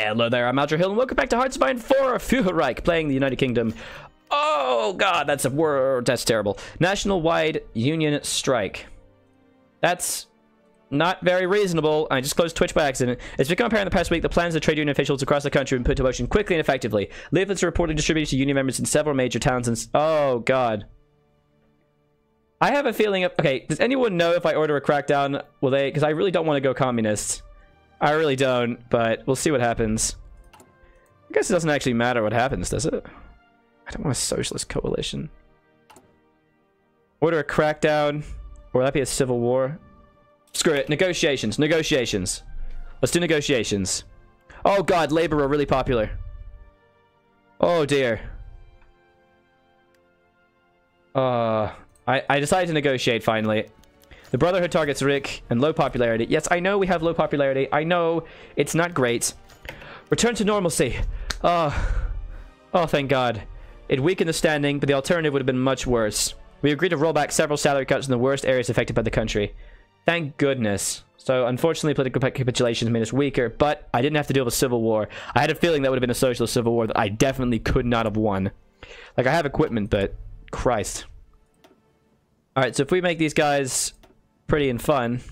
Hello there, I'm Hill, and welcome back to Hearts of Iron 4, Führerreich, playing the United Kingdom. Oh god, that's a word, that's terrible. National-wide union strike. That's not very reasonable. I just closed Twitch by accident. It's become apparent in the past week the plans of trade union officials across the country have been put into motion quickly and effectively. Leaflets are reportedly distributed to union members in several major towns and... Oh god. I have a feeling of... Okay, does anyone know if I order a crackdown, will they... Because I really don't want to go communist. I really don't, but we'll see what happens. I guess it doesn't actually matter what happens, does it? I don't want a socialist coalition. Order a crackdown. Or will that be a civil war? Screw it. Negotiations. Negotiations. Let's do negotiations. Oh god, Labour are really popular. Oh dear. I decided to negotiate finally. The Brotherhood targets Rick and low popularity. Yes, I know we have low popularity. I know it's not great. Return to normalcy. Oh, thank God. It weakened the standing, but the alternative would have been much worse. We agreed to roll back several salary cuts in the worst areas affected by the country. Thank goodness. So, unfortunately, political capitulations made us weaker, but I didn't have to deal with a civil war. I had a feeling that would have been a socialist civil war that I definitely could not have won. Like, I have equipment, but... Christ. Alright, so if we make these guys... pretty and fun,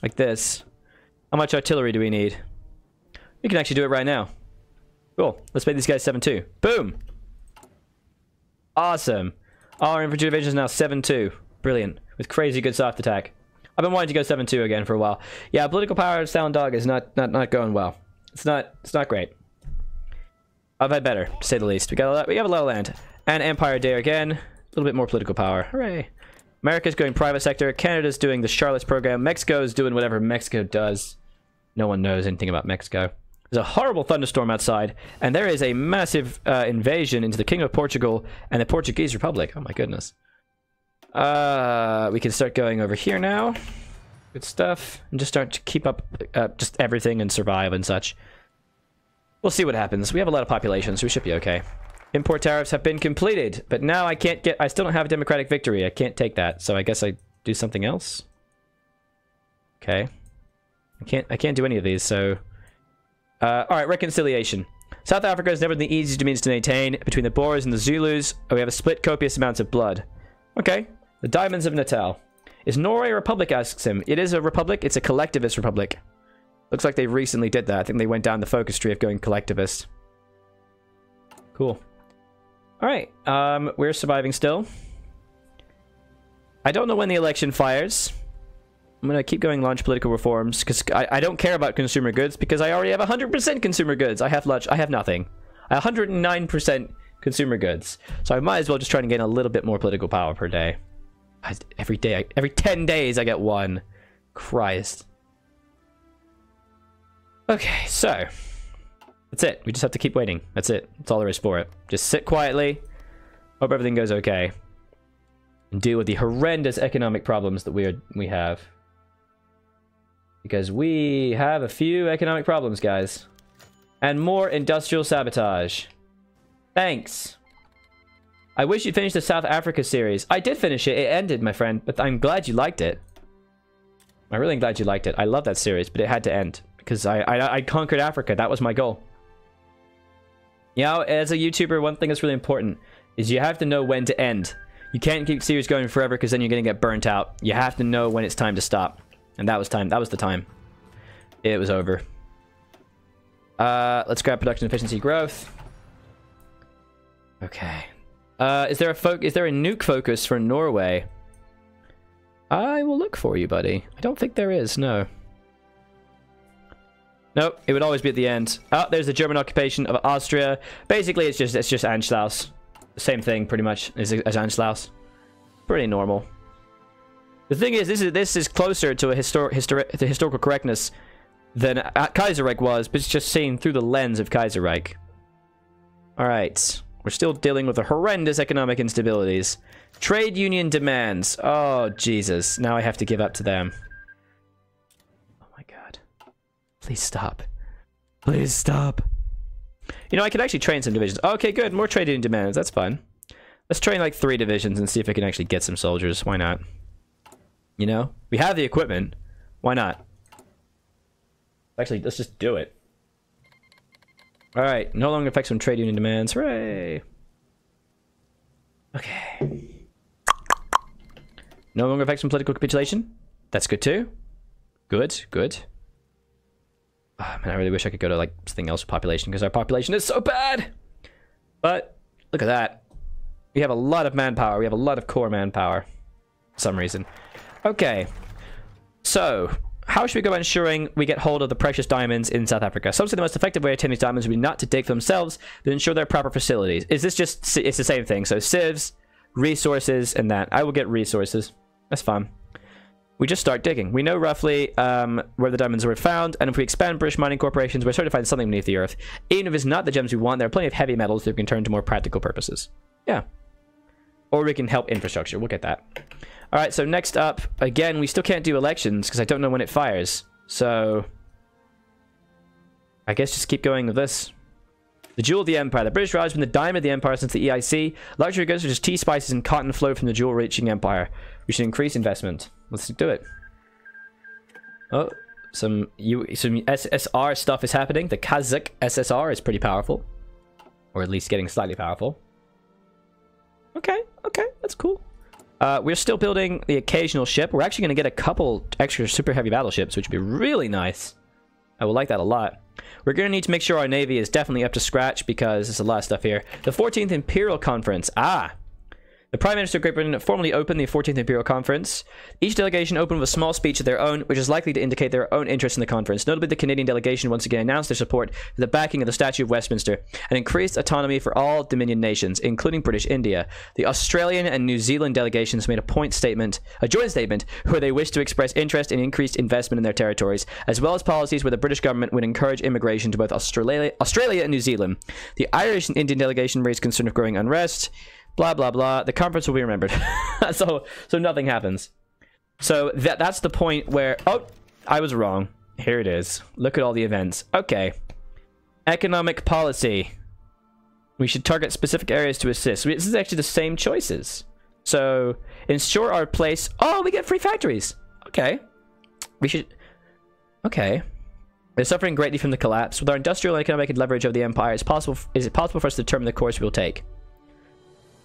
like this. How much artillery do we need? We can actually do it right now. Cool. Let's make these guys 7-2. Boom! Awesome. Our infantry division is now 7-2. Brilliant. With crazy good soft attack. I've been wanting to go 7-2 again for a while. Yeah, political power of Sound Dog is not going well. It's not great. I've had better, to say the least. We have a lot of land. And Empire Day again. A little bit more political power. Hooray. America's going private sector. Canada's doing the Charlotte's program. Mexico's doing whatever Mexico does. No one knows anything about Mexico. There's a horrible thunderstorm outside, and there is a massive invasion into the Kingdom of Portugal and the Portuguese Republic. Oh my goodness. We can start going over here now. Good stuff. And just start to keep up just everything and survive and such. We'll see what happens. We have a lot of population, so we should be okay. Import tariffs have been completed, but now I still don't have a democratic victory. I can't take that, so I guess I do something else. Okay. I can't do any of these, so... Alright, reconciliation. South Africa is never the easiest means to maintain. Between the Boers and the Zulus, we have a split copious amounts of blood. Okay. The Diamonds of Natal. Is Norway a republic, asks him. It is a republic. It's a collectivist republic. Looks like they recently did that. I think they went down the focus tree of going collectivist. Cool. Alright, we're surviving still. I don't know when the election fires. I'm gonna keep going launch political reforms, because I don't care about consumer goods, because I already have 100% consumer goods. I have nothing. I have 109% consumer goods. So I might as well just try and gain a little bit more political power per day. Every 10 days I get one. Christ. Okay, so... That's it. We just have to keep waiting. That's it. That's all there is for it. Just sit quietly. Hope everything goes okay. And deal with the horrendous economic problems that we have. Because we have a few economic problems, guys. And more industrial sabotage. Thanks. I wish you'd finished the South Africa series. I did finish it. It ended, my friend. But I'm glad you liked it. I'm really glad you liked it. I love that series, but it had to end. Because I conquered Africa. That was my goal. You know, as a YouTuber, one thing that's really important is you have to know when to end. You can't keep series going forever because then you're going to get burnt out. You have to know when it's time to stop. And that was time. That was the time. It was over. Let's grab production efficiency growth. Okay. Is there a nuke focus for Norway? I will look for you, buddy. I don't think there is, no. Nope, it would always be at the end. Oh, there's the German occupation of Austria. Basically, it's just Anschluss. Same thing, pretty much, as Anschluss. Pretty normal. The thing is, this is closer to a historical correctness than Kaiserreich was, but it's just seen through the lens of Kaiserreich. All right, we're still dealing with the horrendous economic instabilities. Trade union demands. Oh Jesus! Now I have to give up to them. Please stop. Please stop. You know, I could actually train some divisions. Okay, good. More trade union demands. That's fun. Let's train like 3 divisions and see if I can actually get some soldiers. Why not? You know? We have the equipment. Why not? Actually, let's just do it. Alright, no longer effects on trade union demands. Hooray! Okay. No longer effects on political capitulation. That's good too. Good, good. Oh, man, I really wish I could go to like something else with population because our population is so bad. But look at that. We have a lot of manpower. We have a lot of core manpower for some reason. Okay. So, how should we go about ensuring we get hold of the precious diamonds in South Africa? Some say the most effective way to obtain these diamonds would be not to dig for themselves, but ensure their proper facilities. Is this just... It's the same thing. So, civs, resources, and that. I will get resources. That's fine. We just start digging. We know roughly where the diamonds were found, and if we expand British mining corporations, we're certain to find something beneath the earth. Even if it's not the gems we want, there are plenty of heavy metals that we can turn to more practical purposes. Yeah. Or we can help infrastructure. We'll get that. Alright, so next up, again, we still can't do elections because I don't know when it fires. So, I guess just keep going with this. The jewel of the empire. The British Raj has been the diamond of the empire since the EIC. Luxury goods such as tea, spices, and cotton flow from the jewel reaching empire. We should increase investment. Let's do it. Oh, some SSR stuff is happening. The Kazakh SSR is pretty powerful. Or at least getting slightly powerful. Okay, okay, that's cool. We're still building the occasional ship. We're actually going to get a couple extra super heavy battleships, which would be really nice. I would like that a lot. We're going to need to make sure our navy is definitely up to scratch because there's a lot of stuff here. The 14th Imperial Conference. Ah! The Prime Minister of Great Britain formally opened the 14th Imperial Conference. Each delegation opened with a small speech of their own, which is likely to indicate their own interest in the conference. Notably, the Canadian delegation once again announced their support for the backing of the Statute of Westminster and increased autonomy for all Dominion nations, including British India. The Australian and New Zealand delegations made a joint statement, where they wished to express interest in increased investment in their territories, as well as policies where the British government would encourage immigration to both Australia and New Zealand. The Irish and Indian delegation raised concern of growing unrest. Blah, blah, blah. The conference will be remembered. so nothing happens. So that's the point where... Oh, I was wrong. Here it is. Look at all the events. Okay. Economic policy. We should target specific areas to assist. This is actually the same choices. So, ensure our place... Oh, we get free factories. Okay. We should... Okay. They're suffering greatly from the collapse. With our industrial and economic leverage of the empire, is it possible for us to determine the course we will take?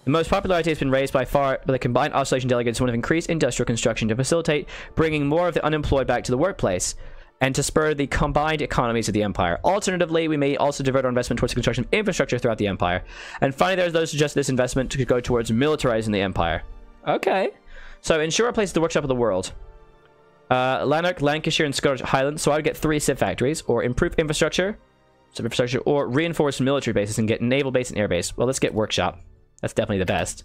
The most popularity has been raised by far by the combined oscillation delegates who want to increase industrial construction to facilitate bringing more of the unemployed back to the workplace and to spur the combined economies of the empire. Alternatively, we may also divert our investment towards the construction of infrastructure throughout the empire. And finally, there's those who suggest this investment to go towards militarizing the empire. Okay. So, ensure our place is the workshop of the world. Lanark, Lancashire, and Scottish Highlands. So I would get 3 civ factories, or improve infrastructure, or reinforce military bases and get naval base and air base. Well, let's get workshop. That's definitely the best.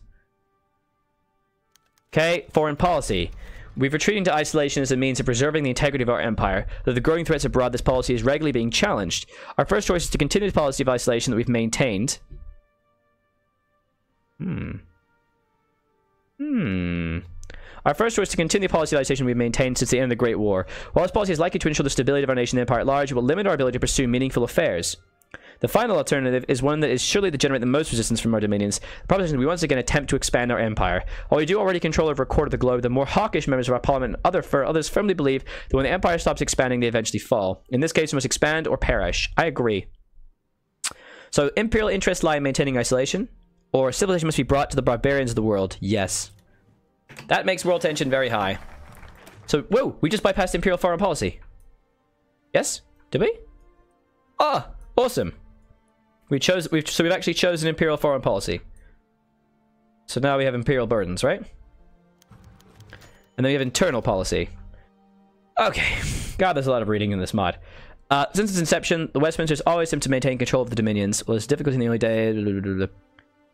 Okay, foreign policy. We've retreating to isolation as a means of preserving the integrity of our empire. Though the growing threats abroad, this policy is regularly being challenged. Our first choice is to continue the policy of isolation that we've maintained. Our first choice is to continue the policy of isolation we've maintained since the end of the Great War. While this policy is likely to ensure the stability of our nation and the empire at large, it will limit our ability to pursue meaningful affairs. The final alternative is one that is surely to generate the most resistance from our dominions. The proposition is we once again attempt to expand our empire. While we do already control over a quarter of the globe, the more hawkish members of our parliament and others firmly believe that when the empire stops expanding, they eventually fall. In this case, we must expand or perish. I agree. So, imperial interests lie in maintaining isolation, or civilization must be brought to the barbarians of the world. Yes. That makes world tension very high. So, whoa, we just bypassed imperial foreign policy. Yes? Did we? Ah, awesome. We've actually chosen imperial foreign policy. So now we have imperial burdens, right? And then we have internal policy. Okay. God, there's a lot of reading in this mod. Since its inception, the Westminsters always seem to maintain control of the dominions. Well, it's difficult in the early days.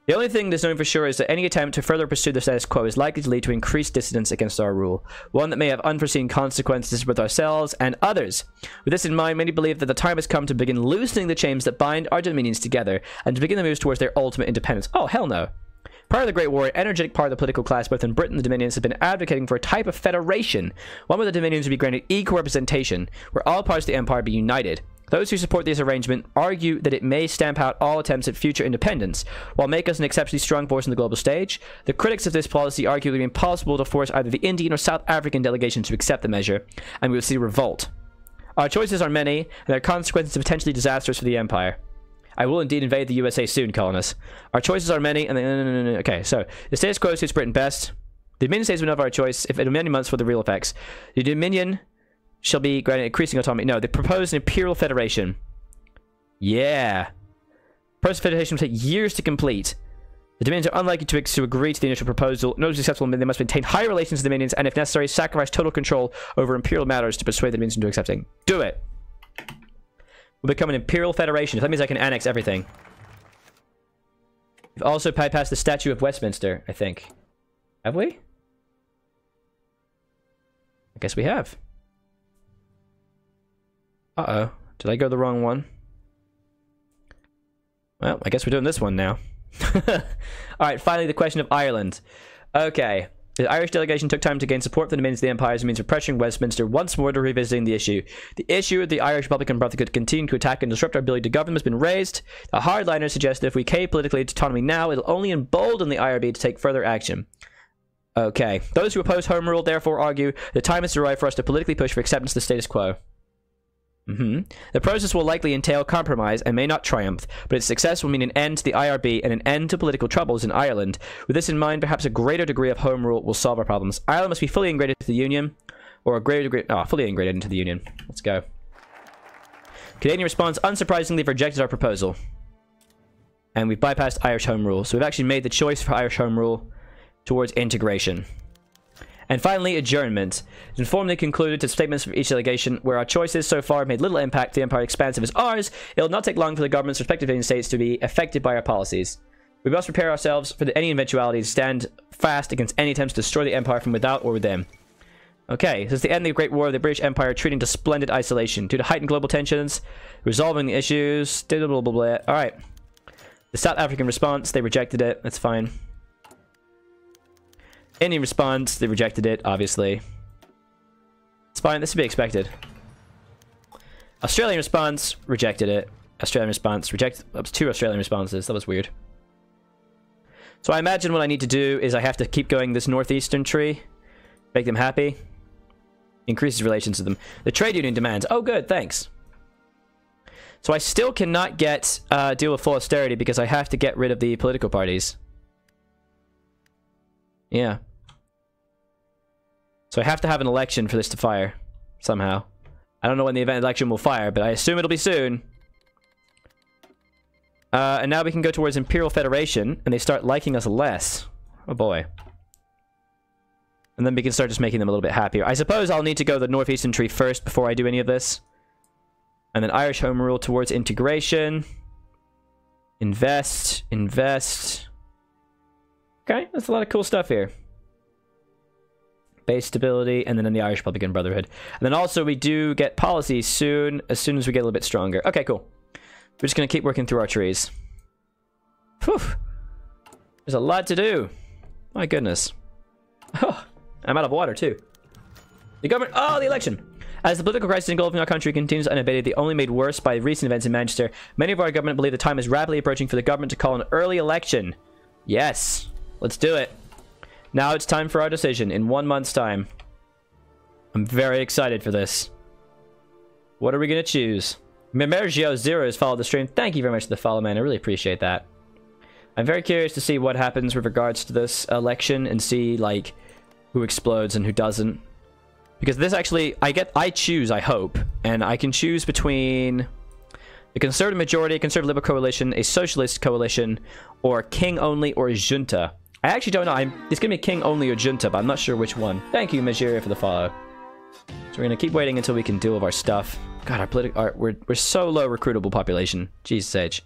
The only thing that's known for sure is that any attempt to further pursue the status quo is likely to lead to increased dissidence against our rule, one that may have unforeseen consequences with ourselves and others. With this in mind, many believe that the time has come to begin loosening the chains that bind our dominions together and to begin the moves towards their ultimate independence. Oh, hell no. Prior to the Great War, an energetic part of the political class, both in Britain and the Dominions, have been advocating for a type of federation, one where the Dominions would be granted equal representation, where all parts of the empire be united. Those who support this arrangement argue that it may stamp out all attempts at future independence, while make us an exceptionally strong force on the global stage. The critics of this policy argue it would be impossible to force either the Indian or South African delegations to accept the measure, and we would see revolt. Our choices are many, and their consequences are potentially disastrous for the empire. I will indeed invade the USA soon, colonists. Our choices are many, and okay, so the status quo suits Britain best. The Dominion states will know of our choice if in many months for the real effects. The Dominion shall be granted increasing autonomy. No, the proposed Imperial Federation. Yeah. Proposed Federation will take years to complete. The Dominions are unlikely to agree to the initial proposal. In order to be successful, they must maintain high relations with the Dominions, and if necessary, sacrifice total control over Imperial matters to persuade the Dominions into accepting. Do it. We'll become an Imperial Federation. That means I can annex everything. We've also bypassed the Statue of Westminster, I think. Have we? I guess we have. Uh-oh. Did I go the wrong one? Well, I guess we're doing this one now. Alright, finally the question of Ireland. Okay. The Irish delegation took time to gain support from the Dominions of the Empire as a means of pressuring Westminster once more to revisiting the issue. The issue of the Irish Republican Brotherhood could continue to attack and disrupt our ability to govern has been raised. The hardliners suggest that if we cave politically to autonomy now, it'll only embolden the IRB to take further action. Okay. Those who oppose Home Rule therefore argue the time has arrived for us to politically push for acceptance of the status quo. The process will likely entail compromise and may not triumph, but its success will mean an end to the IRB and an end to political troubles in Ireland. With this in mind, perhaps a greater degree of Home Rule will solve our problems. Ireland must be fully integrated into the Union, or a greater degree... Oh, fully integrated into the Union. Let's go. Canadian response, unsurprisingly, rejected our proposal. And we've bypassed Irish Home Rule, so we've actually made the choice for Irish Home Rule towards integration. And finally, adjournment. It's informally concluded to statements from each delegation where our choices so far have made little impact. The Empire expansive as ours. It will not take long for the government's respective United States to be affected by our policies. We must prepare ourselves for any eventuality to stand fast against any attempts to destroy the Empire from without or within. Okay, since the end of the Great War, the British Empire retreating to splendid isolation. Due to heightened global tensions, resolving the issues, blah, blah, blah, blah. Alright. The South African response, they rejected it. That's fine. Indian response, they rejected it, obviously. It's fine, this would be expected. Australian response, rejected it. Australian response, rejected. That was 2 Australian responses, that was weird. So I imagine what I need to do is I have to keep going this northeastern tree. Make them happy. Increases relations with them. The trade union demands. Oh good, thanks. So I still cannot get deal with full austerity because I have to get rid of the political parties. Yeah. So I have to have an election for this to fire. Somehow. I don't know when the election will fire, but I assume it'll be soon. And now we can go towards Imperial Federation, and they start liking us less. Oh boy. And then we can start just making them a little bit happier. I suppose I'll need to go the northeastern tree first before I do any of this. And then Irish Home Rule towards integration. Invest. Invest. Okay, that's a lot of cool stuff here. Base stability, and then in the Irish Republican Brotherhood. And then also we do get policy soon, as soon as we get a little bit stronger. Okay, cool. We're just going to keep working through our trees. Whew. There's a lot to do. My goodness. Oh, I'm out of water, too. The government... Oh, the election! As the political crisis engulfing our country continues unabated, the only made worse by recent events in Manchester, many of our government believe the time is rapidly approaching for the government to call an early election. Yes. Let's do it. Now it's time for our decision in 1 month's time. I'm very excited for this. What are we going to choose? Memergio0 has followed the stream. Thank you very much for the follow, man. I really appreciate that. I'm very curious to see what happens with regards to this election and see, like, who explodes and who doesn't. Because this actually, I choose, I hope. And I can choose between the Conservative majority, a Conservative Liberal coalition, a Socialist coalition, or King only, or junta. I actually don't know. It's going to be King only or junta, but I'm not sure which one. Thank you, Majiria, for the follow. So we're going to keep waiting until we can deal with our stuff. God, we're so low recruitable population. Jesus H.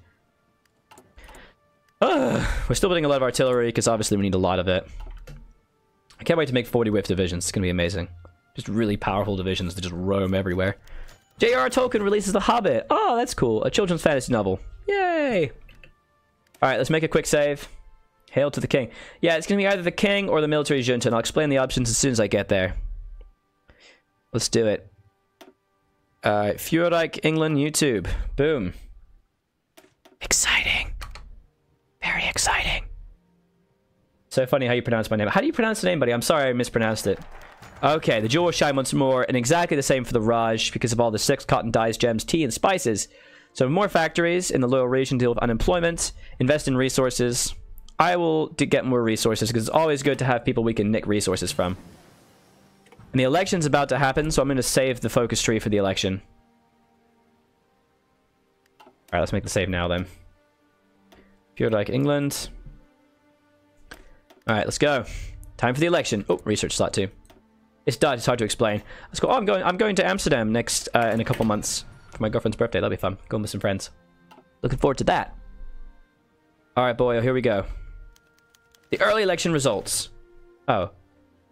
We're still building a lot of artillery, because obviously we need a lot of it. I can't wait to make 40 whiff divisions. It's going to be amazing. Just really powerful divisions that just roam everywhere. J.R.R. Tolkien releases The Hobbit. Oh, that's cool. A children's fantasy novel. Yay! Alright, let's make a quick save. Hail to the king. Yeah, it's going to be either the king or the military junta, and I'll explain the options as soon as I get there. Let's do it. Alright, Führerreich, England, YouTube. Boom. Exciting. Very exciting. So funny how you pronounce my name. How do you pronounce the name, buddy? I'm sorry I mispronounced it. Okay, the jewel will shine once more, and exactly the same for the Raj, because of all the 6 cotton dyes, gems, tea, and spices. So more factories in the loyal region deal with unemployment, invest in resources. I will get more resources because it's always good to have people we can nick resources from. And the election's about to happen, so I'm going to save the focus tree for the election. Alright, let's make the save now then. Führerreich, England. Alright, let's go. Time for the election. Oh, research slot too. It's done. It's hard to explain. Let's go. Oh, I'm going to Amsterdam next in a couple months for my girlfriend's birthday. That'll be fun. Going with some friends. Looking forward to that. Alright, boy. Here we go. The early election results. Oh.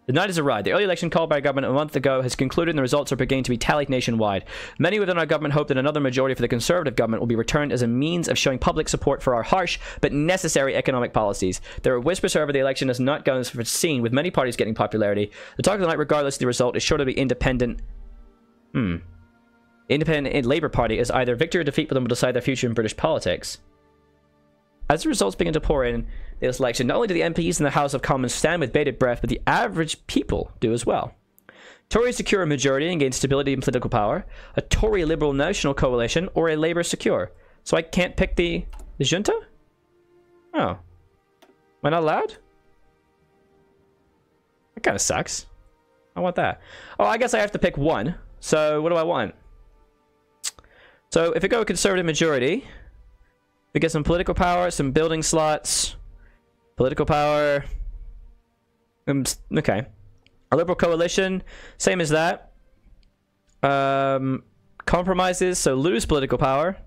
The night has arrived. The early election called by our government a month ago has concluded and the results are beginning to be tallied nationwide. Many within our government hope that another majority for the Conservative government will be returned as a means of showing public support for our harsh but necessary economic policies. There are whispers, however, the election has not gone as foreseen, with many parties getting popularity. The talk of the night, regardless of the result, is sure to be independent. Independent Labour Party is either victory or defeat for them will decide their future in British politics. As the results begin to pour in this election, not only do the MPs in the House of Commons stand with bated breath, but the average people do as well. Tories secure a majority and gain stability in political power. A Tory Liberal National coalition or a Labour secure. So I can't pick the junta? Oh. Am I not allowed? That kind of sucks. I want that. Oh, I guess I have to pick one. So what do I want? So if I go Conservative majority... we get some political power, some building slots, political power. Okay. A Liberal coalition, same as that. Compromises, so lose political power.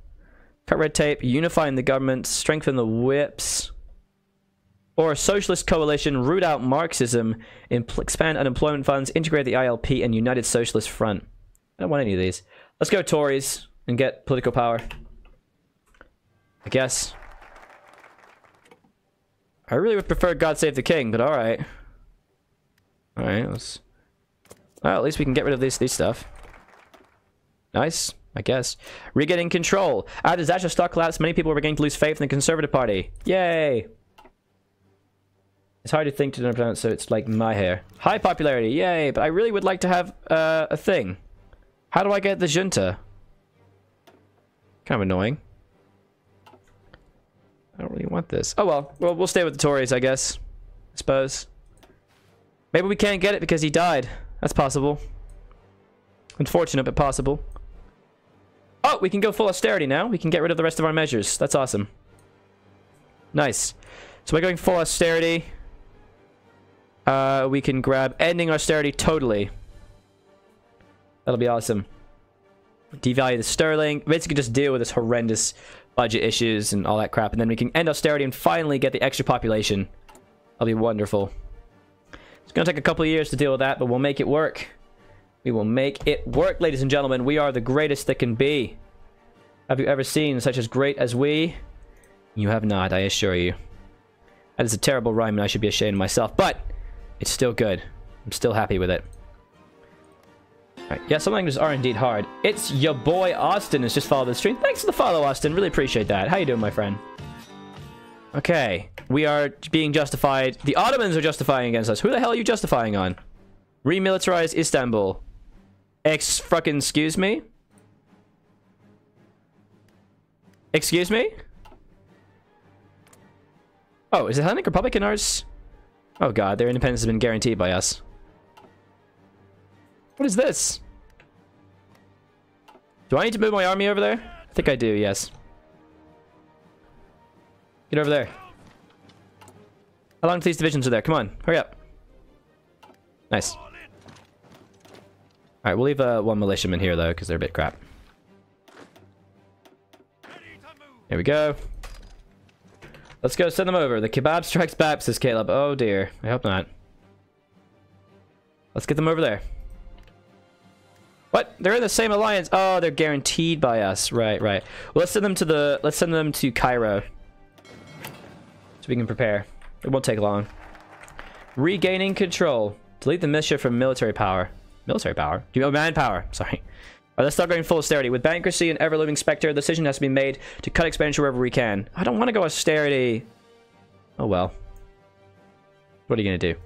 Cut red tape, unify in the government, strengthen the whips. Or a socialist coalition, root out Marxism, expand unemployment funds, integrate the ILP, and United Socialist Front. I don't want any of these. Let's go Tories and get political power. I guess. I really would prefer God Save the King, but alright. Alright, let's... well, at least we can get rid of this stuff. Nice, I guess. Regaining control. After the disaster stock collapse, many people were beginning to lose faith in the Conservative Party. Yay! It's hard to think to pronounce, so it's like my hair. High popularity, yay! But I really would like to have a thing. How do I get the junta? Kind of annoying. I don't really want this. Oh well, we'll stay with the Tories, I guess. I suppose. Maybe we can't get it because he died. That's possible. Unfortunate, but possible. Oh, we can go full austerity now. We can get rid of the rest of our measures. That's awesome. Nice. So by going full austerity, we can grab ending austerity totally. That'll be awesome. Devalue the sterling. Basically just deal with this horrendous budget issues and all that crap, and then we can end austerity and finally get the extra population. That'll be wonderful. It's gonna take a couple of years to deal with that, but we'll make it work. We will make it work, ladies and gentlemen. We are the greatest that can be. Have you ever seen such as great as we? You have not, I assure you. That is a terrible rhyme and I should be ashamed of myself, but it's still good. I'm still happy with it. Alright, yeah, some languages are indeed hard. It's your boy Austin has just followed the stream. Thanks for the follow, Austin. Really appreciate that. How you doing, my friend? Okay, we are being justified. The Ottomans are justifying against us. Who the hell are you justifying on? Remilitarize Istanbul. Excuse me? Excuse me? Oh, is the Hellenic Republic in ours? Oh god, their independence has been guaranteed by us. What is this? Do I need to move my army over there? I think I do, yes. Get over there. How long till these divisions are there? Come on, hurry up. Nice. Alright, we'll leave one militiaman here, though, because they're a bit crap. There we go. Let's go send them over. The kebab strikes back, says Caleb. Oh, dear. I hope not. Let's get them over there. What? They're in the same alliance. Oh, they're guaranteed by us. Right, right. Well, let's send them to Cairo. So we can prepare. It won't take long. Regaining control. Delete the militia from military power. Military power? Do you know manpower? Sorry. Alright, let's start going full austerity. With bankruptcy and ever-looming specter, the decision has to be made to cut expenditure wherever we can. I don't want to go austerity. Oh well. What are you going to do?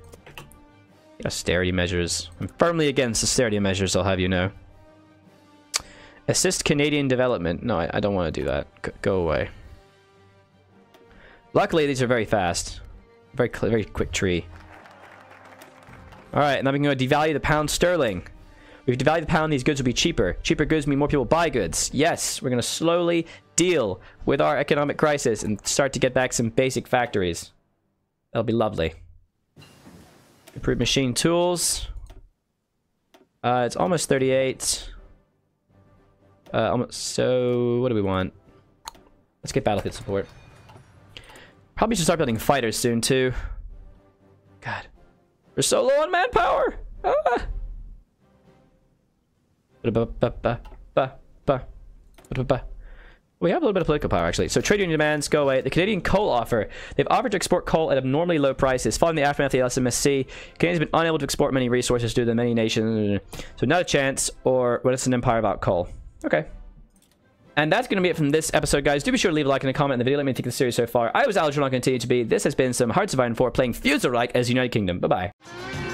Austerity measures. I'm firmly against austerity measures, I'll have you know. Assist Canadian development. No, I don't want to do that. Go away. Luckily, these are very fast. Very quick tree. Alright, now we can go devalue the pound sterling. We've devalued the pound, these goods will be cheaper. Cheaper goods mean more people buy goods. Yes, we're going to slowly deal with our economic crisis and start to get back some basic factories. That'll be lovely. Improve machine tools. It's almost 38. So, what do we want? Let's get battlefield support. Probably should start building fighters soon, too. God. We're so low on manpower! Ah! We have a little bit of political power, actually. So, trade union demands go away. The Canadian coal offer. They've offered to export coal at abnormally low prices. Following the aftermath of the LSMSC, Canadians have been unable to export many resources due to the many nations. So, not a chance, or when it's an empire about coal. Okay. And that's going to be it from this episode, guys. Do be sure to leave a like and a comment in the video. Let me think of the series so far. I was Alex, and I'll continue to be. This has been some Hearts of Iron 4 playing Führerreich as United Kingdom. Bye-bye.